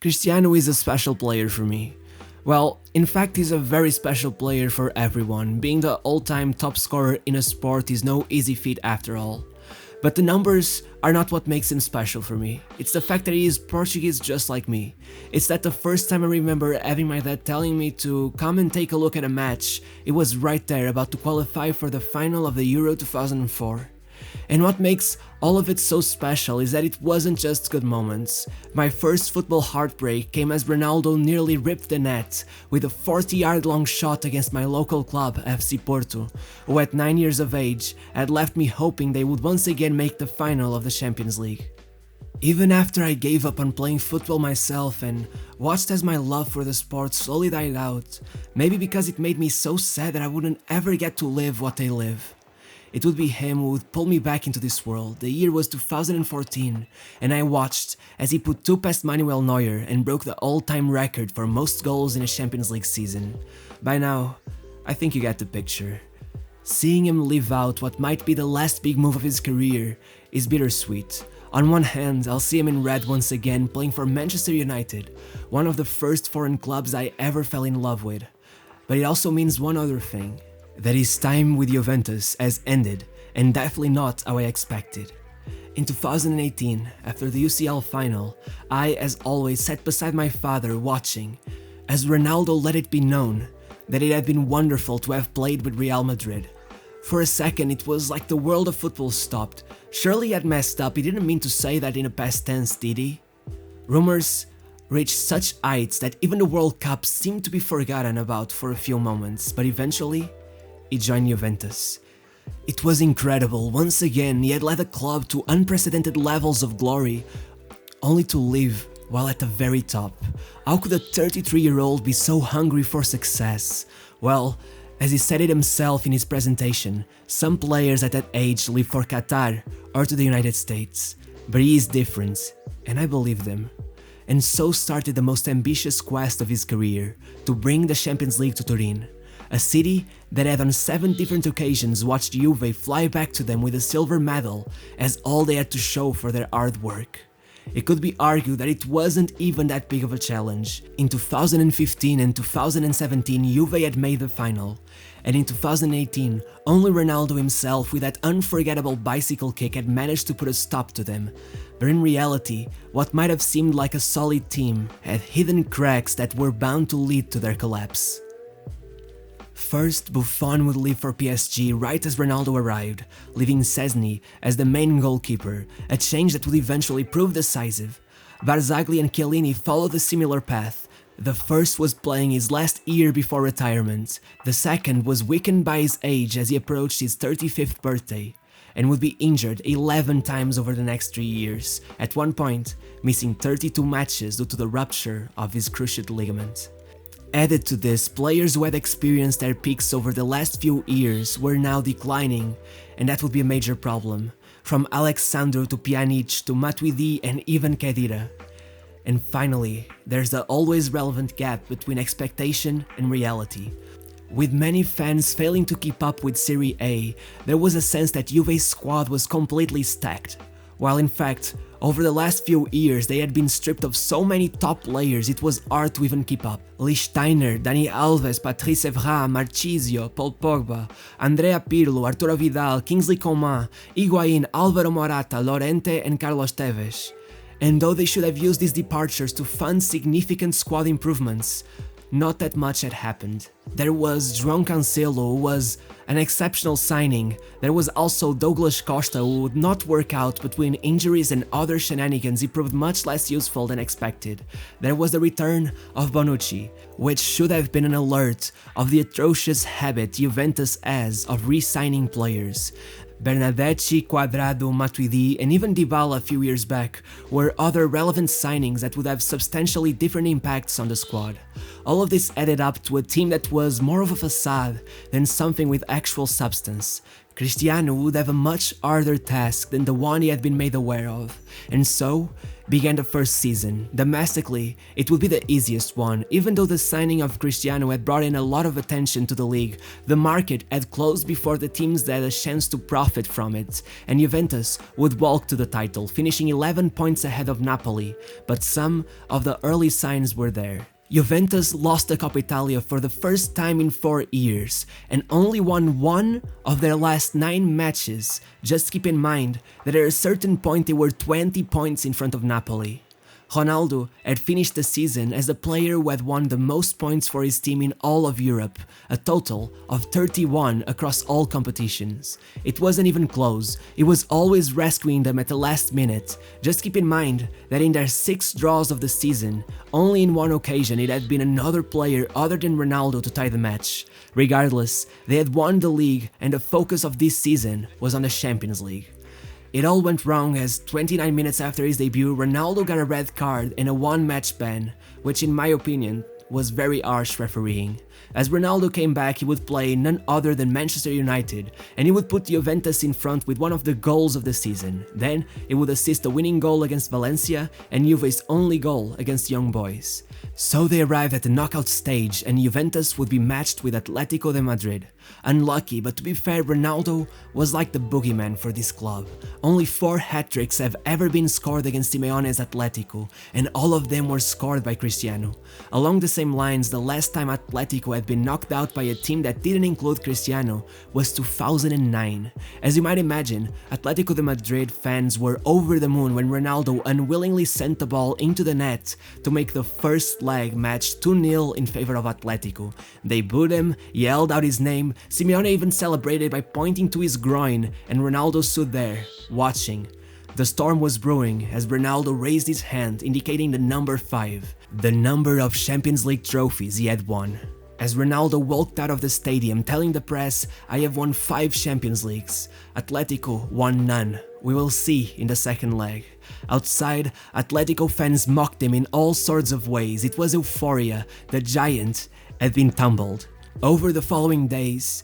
Cristiano is a special player for me. Well, in fact, he's a very special player for everyone. Being the all-time top scorer in a sport is no easy feat after all. But the numbers are not what makes him special for me. It's the fact that he is Portuguese just like me. It's that the first time I remember having my dad telling me to come and take a look at a match, it was right there about to qualify for the final of the Euro 2004. And what makes all of it so special is that it wasn't just good moments. My first football heartbreak came as Ronaldo nearly ripped the net with a 40-yard long shot against my local club, FC Porto, who at 9 years of age had left me hoping they would once again make the final of the Champions League. Even after I gave up on playing football myself and watched as my love for the sport slowly died out, maybe because it made me so sad that I wouldn't ever get to live what they live. It would be him who would pull me back into this world. The year was 2014, and I watched as he put two past Manuel Neuer and broke the all-time record for most goals in a Champions League season. By now, I think you get the picture. Seeing him live out what might be the last big move of his career is bittersweet. On one hand, I'll see him in red once again playing for Manchester United, one of the first foreign clubs I ever fell in love with. But it also means one other thing. That his time with Juventus has ended, and definitely not how I expected. In 2018, after the UCL final, I, as always, sat beside my father watching, as Ronaldo let it be known that it had been wonderful to have played with Real Madrid. For a second, it was like the world of football stopped. Surely he had messed up, he didn't mean to say that in a past tense, did he? Rumors reached such heights that even the World Cup seemed to be forgotten about for a few moments, but eventually, he joined Juventus. It was incredible. Once again, he had led the club to unprecedented levels of glory, only to leave while at the very top. How could a 33-year-old be so hungry for success? Well, as he said it himself in his presentation, some players at that age leave for Qatar or to the United States. But he is different, and I believe them. And so started the most ambitious quest of his career, to bring the Champions League to Turin. A city that had on 7 different occasions watched Juve fly back to them with a silver medal as all they had to show for their hard work. It could be argued that it wasn't even that big of a challenge. In 2015 and 2017 Juve had made the final, and in 2018 only Ronaldo himself with that unforgettable bicycle kick had managed to put a stop to them. But in reality, what might have seemed like a solid team had hidden cracks that were bound to lead to their collapse. First, Buffon would leave for PSG right as Ronaldo arrived, leaving Szczesny as the main goalkeeper, a change that would eventually prove decisive. Barzagli and Chiellini followed a similar path. The first was playing his last year before retirement, the second was weakened by his age as he approached his 35th birthday, and would be injured 11 times over the next 3 years, at one point missing 32 matches due to the rupture of his cruciate ligament. Added to this, players who had experienced their peaks over the last few years were now declining, and that would be a major problem, from Alex Sandro to Pjanic to Matuidi and even Khedira. And finally, there's the always relevant gap between expectation and reality. With many fans failing to keep up with Serie A, there was a sense that Juve's squad was completely stacked, while in fact, over the last few years they had been stripped of so many top players it was hard to even keep up. Lee Steiner, Dani Alves, Patrice Evra, Marchisio, Paul Pogba, Andrea Pirlo, Arturo Vidal, Kingsley Coman, Higuain, Alvaro Morata, Llorente and Carlos Tevez. And though they should have used these departures to fund significant squad improvements, not that much had happened. There was João Cancelo, who was an exceptional signing. There was also Douglas Costa, who would not work out between injuries and other shenanigans. He proved much less useful than expected. There was the return of Bonucci, which should have been an alert of the atrocious habit Juventus has of re-signing players. Bernardeschi, Cuadrado, Matuidi and even Dybala a few years back were other relevant signings that would have substantially different impacts on the squad. All of this added up to a team that was more of a facade than something with actual substance. Cristiano would have a much harder task than the one he had been made aware of, and so began the first season. Domestically, it would be the easiest one. Even though the signing of Cristiano had brought in a lot of attention to the league, the market had closed before the teams had a chance to profit from it, and Juventus would walk to the title, finishing 11 points ahead of Napoli, but some of the early signs were there. Juventus lost the Coppa Italia for the first time in 4 years and only won 1 of their last 9 matches. Just keep in mind that at a certain point they were 20 points in front of Napoli. Ronaldo had finished the season as the player who had won the most points for his team in all of Europe, a total of 31 across all competitions. It wasn't even close, he was always rescuing them at the last minute. Just keep in mind that in their 6 draws of the season, only in 1 occasion it had been another player other than Ronaldo to tie the match. Regardless, they had won the league and the focus of this season was on the Champions League. It all went wrong as 29 minutes after his debut, Ronaldo got a red card and a 1-match ban, which in my opinion was very harsh refereeing. As Ronaldo came back, he would play none other than Manchester United, and he would put Juventus in front with one of the goals of the season. Then, he would assist a winning goal against Valencia and Juve's only goal against Young Boys. So they arrived at the knockout stage and Juventus would be matched with Atletico de Madrid. Unlucky, but to be fair, Ronaldo was like the boogeyman for this club. Only 4 hat-tricks have ever been scored against Simeone's Atletico, and all of them were scored by Cristiano. Along the same lines, the last time Atletico had been knocked out by a team that didn't include Cristiano was 2009. As you might imagine, Atletico de Madrid fans were over the moon when Ronaldo unwillingly sent the ball into the net to make the first leg match 2-0 in favor of Atletico. They booed him, yelled out his name, Simeone even celebrated by pointing to his groin, and Ronaldo stood there, watching. The storm was brewing as Ronaldo raised his hand, indicating the number 5, the number of Champions League trophies he had won. As Ronaldo walked out of the stadium telling the press, "I have won 5 Champions Leagues. Atletico won none. We will see in the second leg." Outside, Atletico fans mocked him in all sorts of ways. It was euphoria. The giant had been tumbled. Over the following days,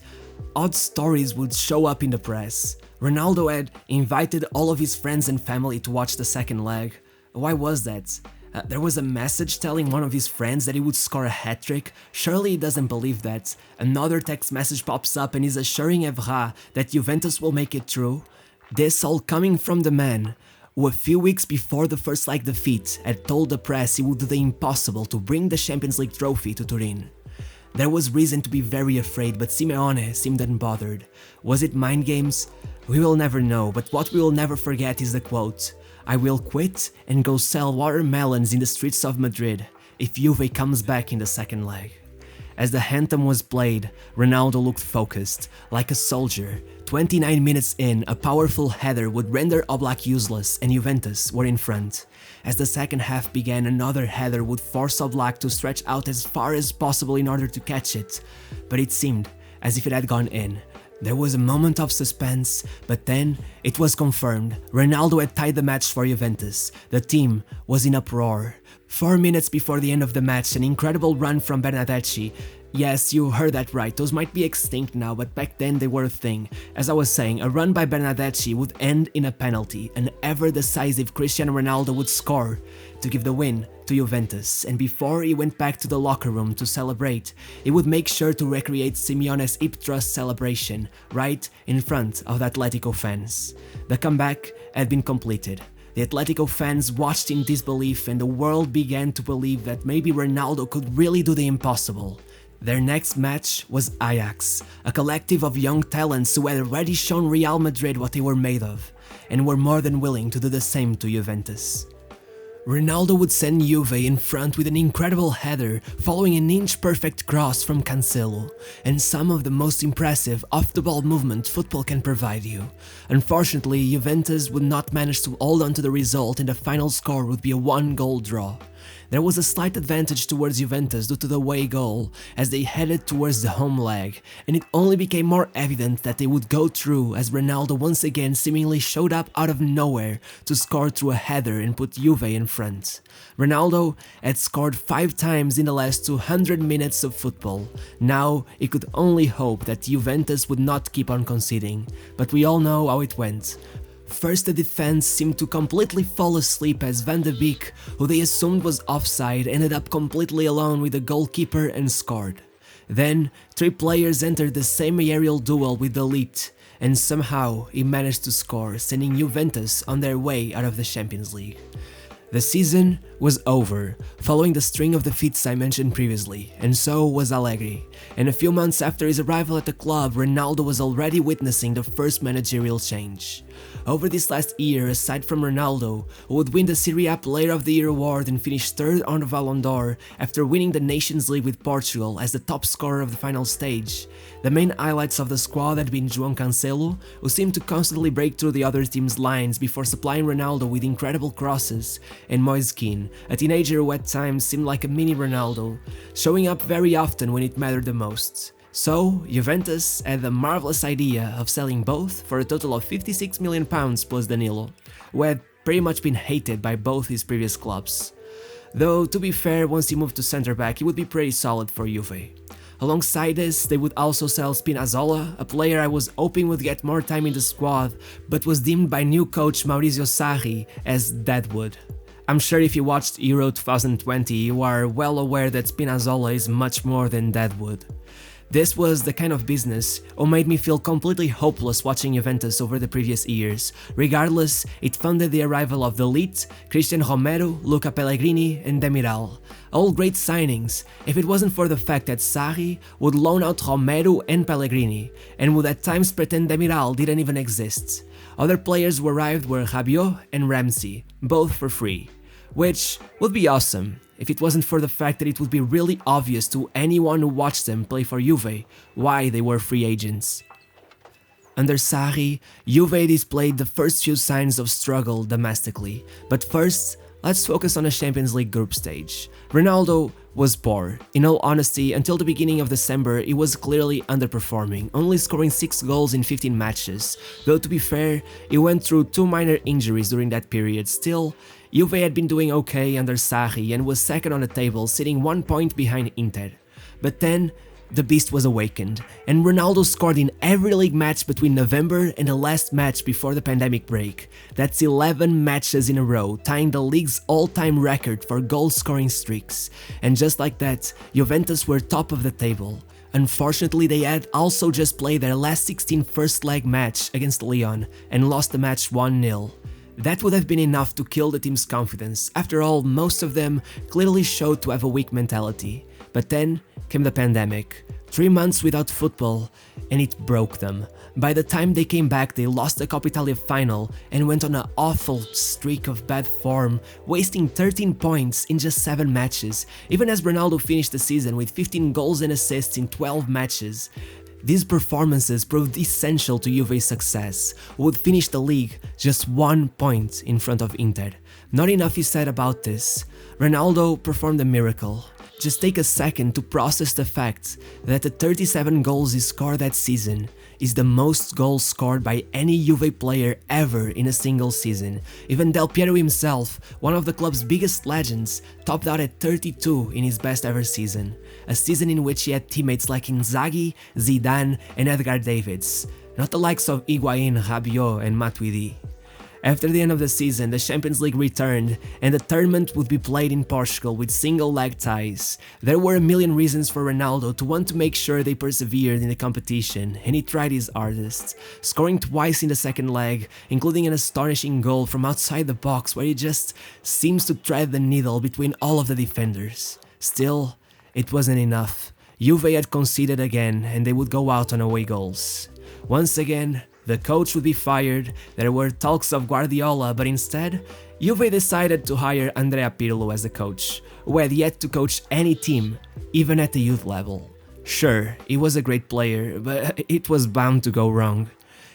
odd stories would show up in the press. Ronaldo had invited all of his friends and family to watch the second leg. Why was that? There was a message telling one of his friends that he would score a hat-trick. Surely he doesn't believe that. Another text message pops up and is assuring Evra that Juventus will make it through. This all coming from the man who a few weeks before the first leg defeat had told the press he would do the impossible to bring the Champions League trophy to Turin. There was reason to be very afraid, but Simeone seemed unbothered. Was it mind games? We will never know, but what we will never forget is the quote, "I will quit and go sell watermelons in the streets of Madrid if Juve comes back in the second leg." As the anthem was played, Ronaldo looked focused, like a soldier. 29 minutes in, a powerful header would render Oblak useless and Juventus were in front. As the second half began, another header would force Oblak to stretch out as far as possible in order to catch it, but it seemed as if it had gone in. There was a moment of suspense, but then it was confirmed. Ronaldo had tied the match for Juventus. The team was in uproar. 4 minutes before the end of the match, an incredible run from Bernardeschi. Yes, you heard that right, those might be extinct now, but back then they were a thing. As I was saying, a run by Bernardeschi would end in a penalty. An ever-decisive Cristiano Ronaldo would score to give the win to Juventus, and before he went back to the locker room to celebrate, he would make sure to recreate Simeone's hip thrust celebration right in front of the Atletico fans. The comeback had been completed. The Atletico fans watched in disbelief and the world began to believe that maybe Ronaldo could really do the impossible. Their next match was Ajax, a collective of young talents who had already shown Real Madrid what they were made of, and were more than willing to do the same to Juventus. Ronaldo would send Juve in front with an incredible header following an inch-perfect cross from Cancelo, and some of the most impressive off-the-ball movement football can provide you. Unfortunately, Juventus would not manage to hold on to the result and the final score would be a 1-goal draw. There was a slight advantage towards Juventus due to the away goal as they headed towards the home leg, and it only became more evident that they would go through as Ronaldo once again seemingly showed up out of nowhere to score through a header and put Juve in front. Ronaldo had scored 5 times in the last 200 minutes of football. Now he could only hope that Juventus would not keep on conceding, but we all know how it went. First, the defense seemed to completely fall asleep as Van de Beek, who they assumed was offside, ended up completely alone with the goalkeeper and scored. Then, 3 players entered the same aerial duel with De Ligt, and somehow he managed to score, sending Juventus on their way out of the Champions League. The season was over, following the string of defeats I mentioned previously, and so was Allegri. And a few months after his arrival at the club, Ronaldo was already witnessing the first managerial change. Over this last year, aside from Ronaldo, who would win the Serie A Player of the Year award and finish third on the Ballon d'Or after winning the Nations League with Portugal as the top scorer of the final stage, the main highlights of the squad had been João Cancelo, who seemed to constantly break through the other team's lines before supplying Ronaldo with incredible crosses, and Moise Kean, a teenager who at times seemed like a mini Ronaldo, showing up very often when it mattered the most. So, Juventus had the marvelous idea of selling both for a total of £56 million plus Danilo, who had pretty much been hated by both his previous clubs. Though, to be fair, once he moved to centre-back, he would be pretty solid for Juve. Alongside this, they would also sell Spinazzola, a player I was hoping would get more time in the squad, but was deemed by new coach Maurizio Sarri as deadwood. I'm sure if you watched Euro 2020, you are well aware that Spinazzola is much more than deadwood. This was the kind of business who made me feel completely hopeless watching Juventus over the previous years. Regardless, it funded the arrival of De Ligt, Christian Romero, Luca Pellegrini and Demiral. All great signings, if it wasn't for the fact that Sarri would loan out Romero and Pellegrini, and would at times pretend Demiral didn't even exist. Other players who arrived were Rabiot and Ramsey, both for free. Which would be awesome, if it wasn't for the fact that it would be really obvious to anyone who watched them play for Juve why they were free agents. Under Sarri, Juve displayed the first few signs of struggle domestically, but first, let's focus on the Champions League group stage. Ronaldo was poor. In all honesty, until the beginning of December, he was clearly underperforming, only scoring 6 goals in 15 matches. Though to be fair, he went through 2 minor injuries during that period. Still, Juve had been doing okay under Sarri and was second on the table, sitting 1 point behind Inter. But then, the beast was awakened, and Ronaldo scored in every league match between November and the last match before the pandemic break. That's 11 matches in a row, tying the league's all-time record for goal-scoring streaks. And just like that, Juventus were top of the table. Unfortunately, they had also just played their last 16 first leg match against Lyon and lost the match 1-0. That would have been enough to kill the team's confidence. After all, most of them clearly showed to have a weak mentality. But then came the pandemic. 3 months without football, and it broke them. By the time they came back, they lost the Coppa Italia final and went on an awful streak of bad form, wasting 13 points in just 7 matches, even as Ronaldo finished the season with 15 goals and assists in 12 matches. These performances proved essential to Juve's success, who would finish the league just 1 point in front of Inter. Not enough is said about this. Ronaldo performed a miracle. Just take a second to process the fact that the 37 goals he scored that season is the most goals scored by any Juve player ever in a single season. Even Del Piero himself, one of the club's biggest legends, topped out at 32 in his best ever season. A season in which he had teammates like Inzaghi, Zidane and Edgar Davids, not the likes of Higuain, Rabiot and Matuidi. After the end of the season, the Champions League returned, and the tournament would be played in Portugal with single-leg ties. There were a million reasons for Ronaldo to want to make sure they persevered in the competition, and he tried his hardest, scoring twice in the second leg, including an astonishing goal from outside the box where he just seems to thread the needle between all of the defenders. Still, it wasn't enough. Juve had conceded again, and they would go out on away goals. Once again, the coach would be fired. There were talks of Guardiola, but instead, Juve decided to hire Andrea Pirlo as the coach, who had yet to coach any team, even at the youth level. Sure, he was a great player, but it was bound to go wrong.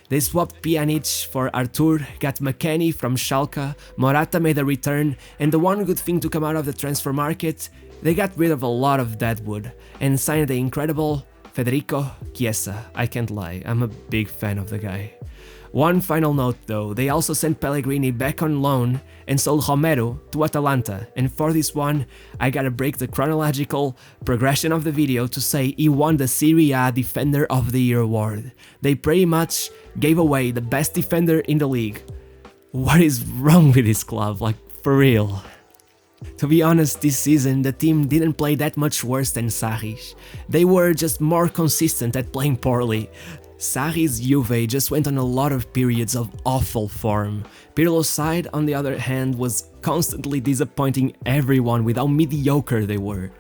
They swapped Pjanic for Artur, got McKennie from Schalke, Morata made a return, and the one good thing to come out of the transfer market, they got rid of a lot of deadwood and signed the incredible Federico Chiesa. I can't lie, I'm a big fan of the guy. One final note though, they also sent Pellegrini back on loan and sold Romero to Atalanta, and for this one, I gotta break the chronological progression of the video to say he won the Serie A Defender of the Year award. They pretty much gave away the best defender in the league What is wrong with this club, like for real? To be honest, this season the team didn't play that much worse than Sarri's. They were just more consistent at playing poorly. Sarri's Juve just went on a lot of periods of awful form. Pirlo's side, on the other hand, was constantly disappointing everyone with how mediocre they were.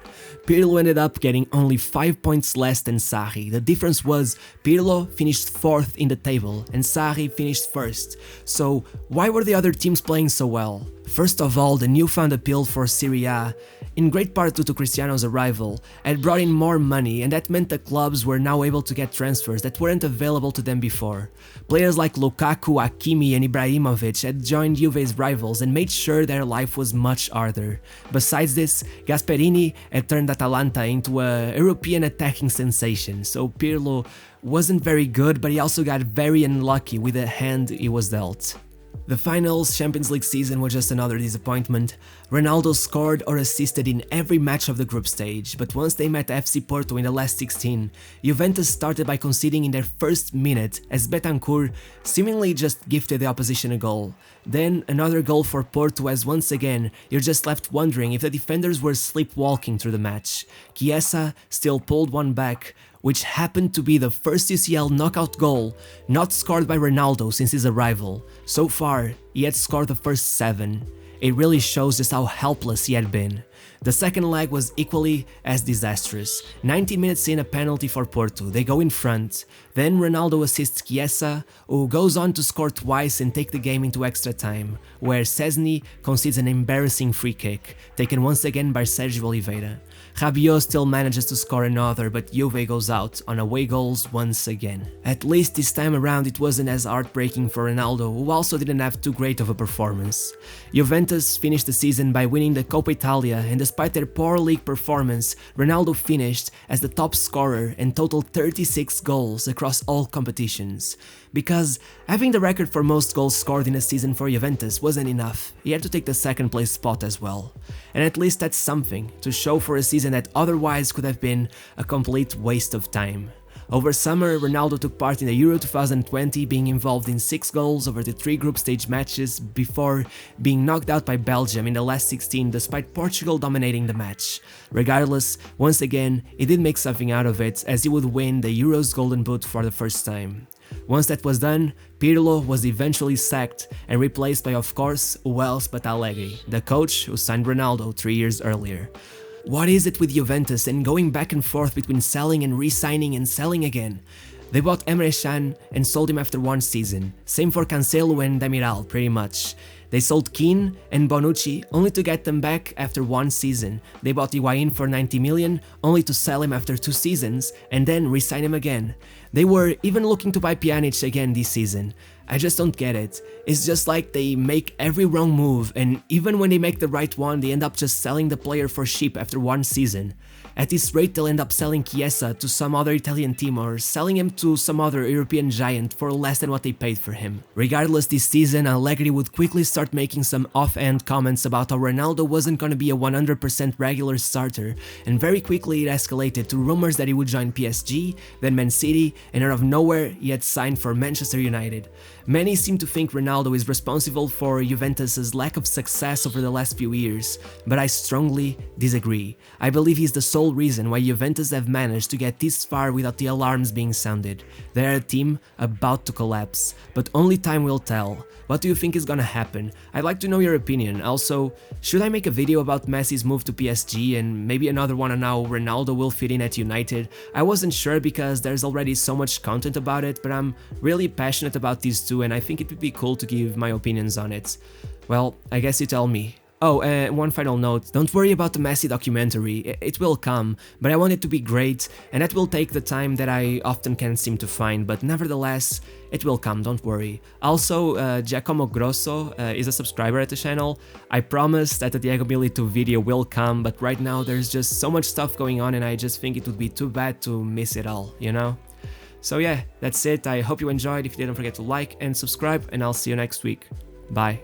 Pirlo ended up getting only 5 points less than Sarri. The difference was Pirlo finished 4th in the table and Sarri finished 1st. So why were the other teams playing so well? First of all, the newfound appeal for Serie A, in great part due to Cristiano's arrival, had brought in more money, and that meant the clubs were now able to get transfers that weren't available to them before. Players like Lukaku, Hakimi and Ibrahimovic had joined Juve's rivals and made sure their life was much harder. Besides this, Gasperini had turned Atalanta into a European attacking sensation, so Pirlo wasn't very good, but he also got very unlucky with the hand he was dealt. The finals Champions League season was just another disappointment. Ronaldo scored or assisted in every match of the group stage, but once they met FC Porto in the last 16, Juventus started by conceding in their first minute as Bentancur seemingly just gifted the opposition a goal. Then another goal for Porto, as once again you're just left wondering if the defenders were sleepwalking through the match. Chiesa still pulled one back, which happened to be the first UCL knockout goal not scored by Ronaldo since his arrival. So far, he had scored the first 7. It really shows just how helpless he had been. The second leg was equally as disastrous. 90 minutes in, a penalty for Porto, they go in front. Then Ronaldo assists Chiesa, who goes on to score twice and take the game into extra time, where Szczesny concedes an embarrassing free kick, taken once again by Sergio Oliveira. Rabiot still manages to score another, but Juve goes out on away goals once again. At least this time around it wasn't as heartbreaking for Ronaldo, who also didn't have too great of a performance. Juventus finished the season by winning the Coppa Italia, and despite their poor league performance, Ronaldo finished as the top scorer and totaled 36 goals across all competitions. Because having the record for most goals scored in a season for Juventus wasn't enough, he had to take the second place spot as well. And at least that's something to show for a season that otherwise could have been a complete waste of time. Over summer, Ronaldo took part in the Euro 2020, being involved in 6 goals over the 3 group stage matches before being knocked out by Belgium in the last 16 despite Portugal dominating the match. Regardless, once again, he did make something out of it as he would win the Euro's Golden Boot for the first time. Once that was done, Pirlo was eventually sacked and replaced by, of course, who else but Allegri, the coach who signed Ronaldo 3 years earlier. What is it with Juventus and going back and forth between selling and re-signing and selling again? They bought Emre Can and sold him after 1 season, same for Cancelo and Demiral pretty much. They sold Keane and Bonucci only to get them back after 1 season. They bought Higuain for 90 million only to sell him after 2 seasons and then re-sign him again. They were even looking to buy Pjanic again this season. I just don't get it. It's just like they make every wrong move, and even when they make the right one, they end up just selling the player for cheap after 1 season. At this rate, they'll end up selling Chiesa to some other Italian team or selling him to some other European giant for less than what they paid for him. Regardless, this season, Allegri would quickly start making some offhand comments about how Ronaldo wasn't gonna be a 100% regular starter, and very quickly it escalated to rumors that he would join PSG, then Man City, and out of nowhere, he had signed for Manchester United. Many seem to think Ronaldo is responsible for Juventus' lack of success over the last few years, but I strongly disagree. I believe he's the sole reason why Juventus have managed to get this far without the alarms being sounded. They're a team about to collapse, but only time will tell. What do you think is gonna happen? I'd like to know your opinion. Also, should I make a video about Messi's move to PSG and maybe another one on how Ronaldo will fit in at United? I wasn't sure because there's already so much content about it, but I'm really passionate about these two and I think it would be cool to give my opinions on it. Well, I guess you tell me. Oh, one final note, don't worry about the Messi documentary, it will come, but I want it to be great, and that will take the time that I often can't seem to find, but nevertheless, it will come, don't worry. Also, Giacomo Grosso is a subscriber at the channel. I promise that the Diego Milito video will come, but right now there's just so much stuff going on and I just think it would be too bad to miss it all, you know? So yeah, that's it, I hope you enjoyed. If you did, don't forget to like and subscribe, and I'll see you next week. Bye.